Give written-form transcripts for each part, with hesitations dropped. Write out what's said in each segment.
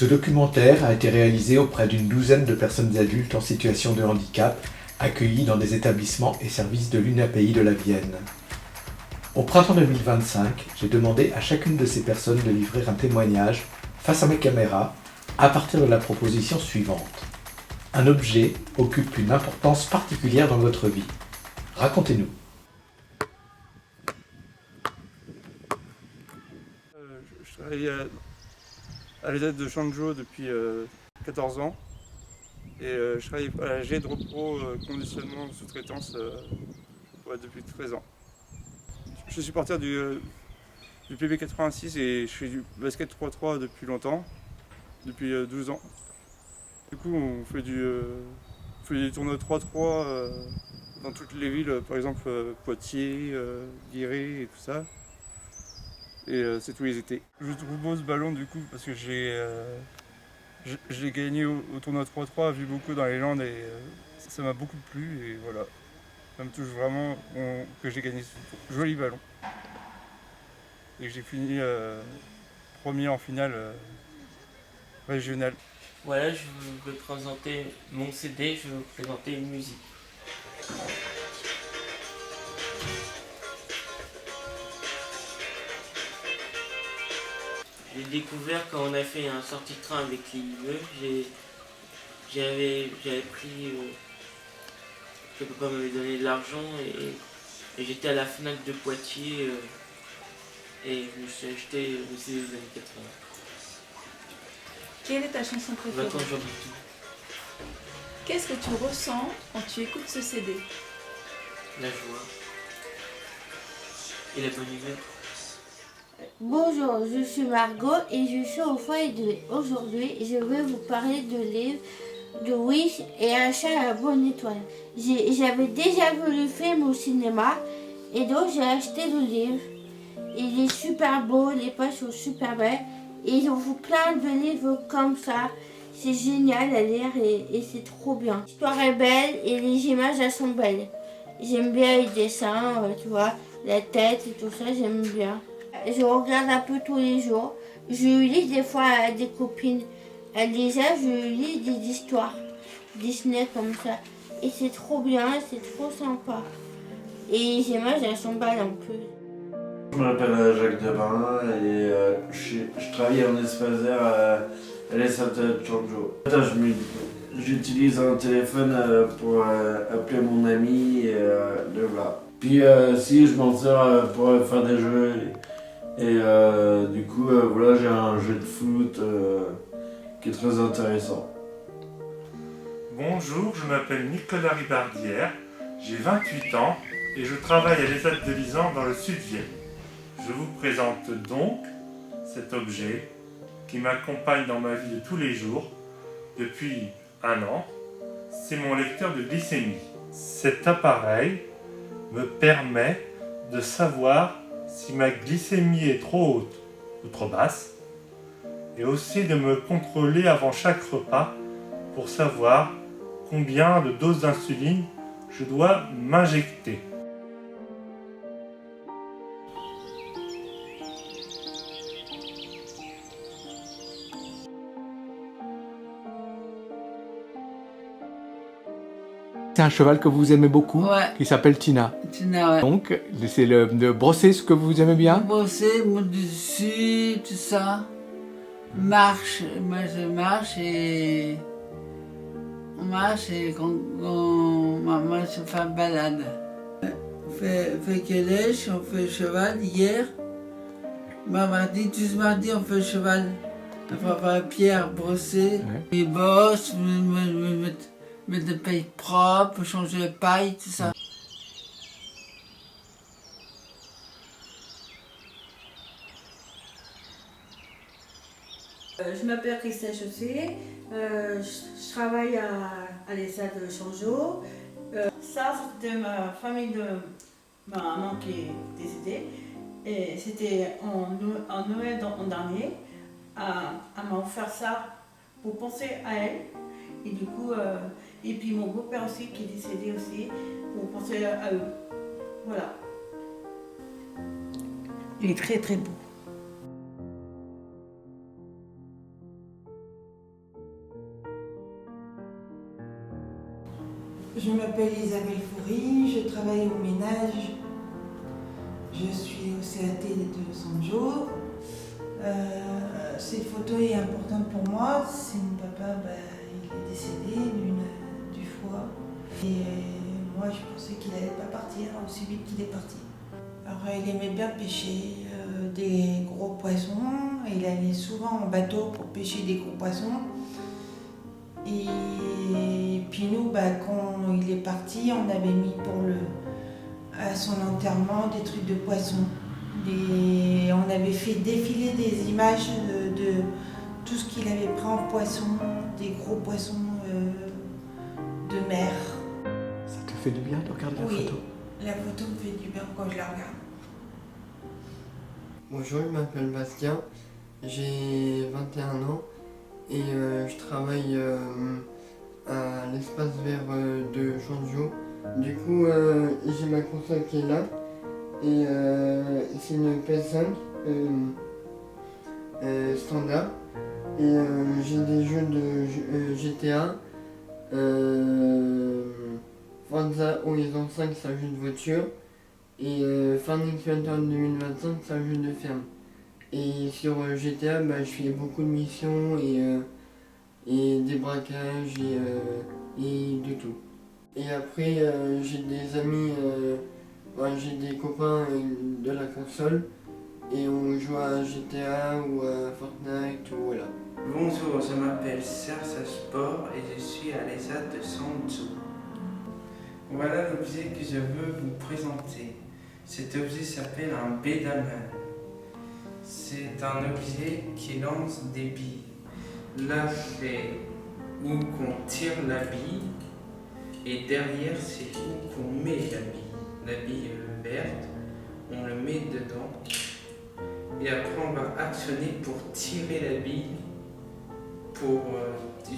Ce documentaire a été réalisé auprès d'une douzaine de personnes adultes en situation de handicap, accueillies dans des établissements et services de l'UNAPI de la Vienne. Au printemps 2025, j'ai demandé à chacune de ces personnes de livrer un témoignage face à mes caméras à partir de la proposition suivante. Un objet occupe une importance particulière dans votre vie. Racontez-nous. Je travaille à l'ESAT de Changzhou depuis 14 ans et je travaille à la G de repro conditionnement de sous-traitance depuis 13 ans. Je suis supporter du PB86 et je fais du basket 3-3 depuis longtemps, depuis 12 ans. Du coup on fait des tournois 3-3 dans toutes les villes, par exemple Poitiers, Guéret et tout ça. Et c'est tous les étés. Je trouve beau ce ballon du coup parce que je l'ai gagné au tournoi 3-3, vu beaucoup dans les Landes et ça m'a beaucoup plu et voilà. Ça me touche vraiment que j'ai gagné ce joli ballon. Et que j'ai fini premier en finale régionale. Voilà, je vais présenter mon CD, je vais vous présenter une musique. J'ai découvert quand on a fait un sortie de train avec les IME, j'avais pris, que papa m'avait donné de l'argent et j'étais à la Fnac de Poitiers et je me suis acheté le CD des années 80. Quelle est ta chanson préférée? Vacances Jean Boutou. Qu'est-ce que tu ressens quand tu écoutes ce CD? La joie et la bonne humeur. Bonjour, je suis Margot et je suis au foyer de lait. Aujourd'hui, je vais vous parler de livre de Wish et un chat à la bonne étoile. J'avais déjà vu le film au cinéma et donc j'ai acheté le livre. Il est super beau, les pages sont super belles et ils ont fait plein de livres comme ça. C'est génial à lire et c'est trop bien. L'histoire est belle et les images elles sont belles. J'aime bien les dessins, tu vois, la tête et tout ça, j'aime bien. Je regarde un peu tous les jours. Je lis des fois à des copines. Déjà, je lis des histoires Disney comme ça. Et c'est trop bien, c'est trop sympa. Et les images, elles sont belles en plus. Je m'appelle Jacques Debin et je travaille en espace vert à l'ESAT de Changzhou. J'utilise un téléphone pour appeler mon ami et le voilà. Puis si je m'en sers pour faire des jeux. Et du coup, voilà, j'ai un jeu de foot qui est très intéressant. Bonjour, je m'appelle Nicolas Ribardière, j'ai 28 ans et je travaille à l'ESAT de Lisan dans le Sud-Vienne. Je vous présente donc cet objet qui m'accompagne dans ma vie de tous les jours depuis 1 an. C'est mon lecteur de glycémie. Cet appareil me permet de savoir si ma glycémie est trop haute ou trop basse, et aussi de me contrôler avant chaque repas pour savoir combien de doses d'insuline je dois m'injecter. C'est un cheval que vous aimez beaucoup, Ouais. qui s'appelle Tina. Tina, ouais. Donc, c'est de brosser ce que vous aimez bien. Bosser, mon dessus, tout ça. Marche, moi je marche et. On marche et quand maman se fait une balade. Fait calèche, on fait cheval hier. Mardi, tout ce mardi, on fait cheval. On va faire pierre, brosser. Ouais. Et bosse, mettre des pailles propres, changer les pailles, tout ça. Je m'appelle Christine Chaussé, je travaille à l'ESA de Changzhou. Ça, c'était ma famille de ma maman qui est décédée. Et c'était en Noël dernier. Elle m'a offert ça pour penser à elle. Et du coup, et puis mon beau-père aussi qui est décédé aussi, pour penser à eux. Voilà. Il est très très beau. Je m'appelle Isabelle Foury, je travaille au ménage. Je suis au CAT de Sanjo. Cette photo est importante pour moi. C'est mon papa, il est décédé du foie. Et moi, je pensais qu'il n'allait pas partir aussi vite qu'il est parti. Alors, il aimait bien pêcher des gros poissons. Il allait souvent en bateau pour pêcher des gros poissons. Et puis nous, quand il est parti, on avait mis à son enterrement des trucs de poissons. On avait fait défiler des images de tout ce qu'il avait pris en poisson, des gros poissons de mer. Ça te fait du bien de regarder la photo? La photo me fait du bien quand je la regarde. Bonjour, je m'appelle Bastien, j'ai 21 ans et je travaille à l'espace vert de Chanjo. Du coup, j'ai ma console qui est là et c'est une PS5 standard et j'ai des jeux de GTA, Forza Horizon 5, c'est un jeu de voiture. Et Farming Simulator 2025, c'est un jeu de ferme. Et sur GTA, je fais beaucoup de missions et des braquages et de tout. Et après, j'ai des amis, j'ai des copains de la console et on joue à GTA ou à Fortnite ou voilà. Bonjour, je m'appelle Serge Sport et je suis à l'ESA de Sanjo. Voilà l'objet que je veux vous présenter. Cet objet s'appelle un Bedaman. C'est un objet qui lance des billes. Là, c'est où qu'on tire la bille et derrière, c'est où qu'on met la bille. La bille verte, on le met dedans et après, on va actionner pour tirer la bille, pour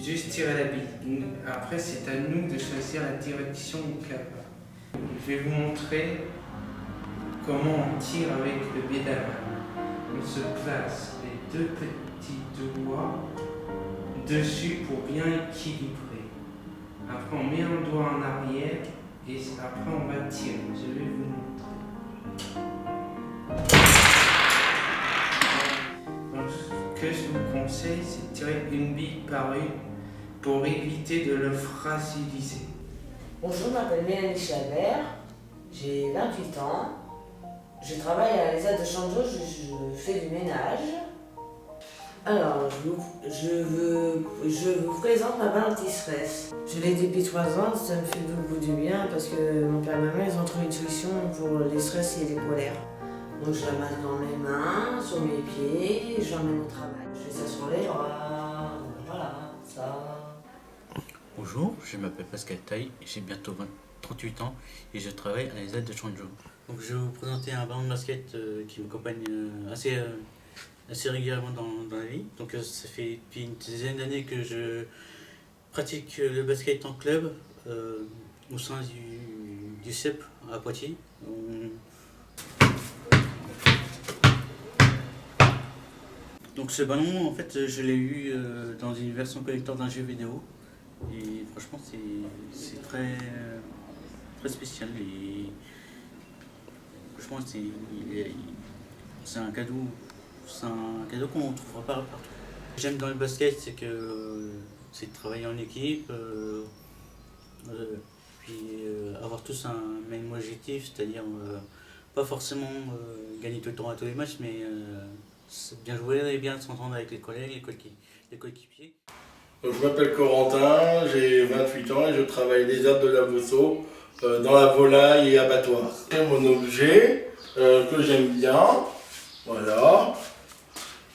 juste tirer la bille. Après, c'est à nous de choisir la direction du clapet. Je vais vous montrer comment on tire avec le Bedaman. On se place les deux petits doigts dessus pour bien équilibrer. Après on met un doigt en arrière et après on va tirer. Je vais vous montrer. Donc, ce que je vous conseille, c'est de tirer une bille par une pour éviter de le fragiliser. Bonjour, je m'appelle Mélanie Chalbert, j'ai 28 ans. Je travaille à l'ESA de Chanjo, je fais du ménage. Alors, je vous présente ma balle anti-stress. Je l'ai depuis 3 ans, ça me fait beaucoup du bien parce que mon père et ma mère ils ont trouvé une solution pour les stress et les colères. Donc je la mets dans mes mains, sur mes pieds, je l'emmène au travail. Je fais ça sur les bras, voilà, ça. Bonjour, je m'appelle Pascal Taille, j'ai bientôt 38 ans et je travaille à l'ESA de Chanjo. Donc je vais vous présenter un ballon de basket qui m'accompagne assez régulièrement dans la vie. Donc ça fait depuis une dizaine d'années que je pratique le basket en club au sein du CEP à Poitiers. Donc ce ballon, en fait, je l'ai eu dans une version collector d'un jeu vidéo. Et franchement, c'est très spécial. Et franchement, c'est un cadeau qu'on ne trouvera pas partout. Ce que j'aime dans le basket, c'est de travailler en équipe, puis avoir tous un même objectif, c'est-à-dire pas forcément gagner tout le temps à tous les matchs, mais bien jouer et bien s'entendre avec les collègues, les coéquipiers. Je m'appelle Corentin, j'ai 28 ans et je travaille des herbes de la Bosso dans la volaille et abattoir. C'est mon objet que j'aime bien, voilà.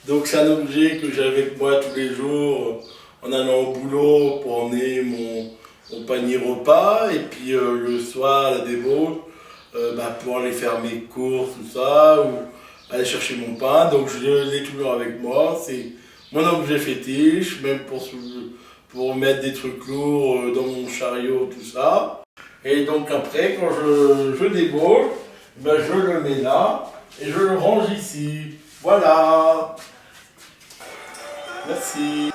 Donc c'est un objet que j'ai avec moi tous les jours en allant au boulot pour emmener mon panier repas et puis le soir à la débauche pour aller faire mes courses, tout ça, ou aller chercher mon pain. Donc je l'ai toujours avec moi, c'est mon objet fétiche, même pour mettre des trucs lourds dans mon chariot, tout ça. Et donc après, quand je débauche, je le mets là et je le range ici. Voilà. Merci.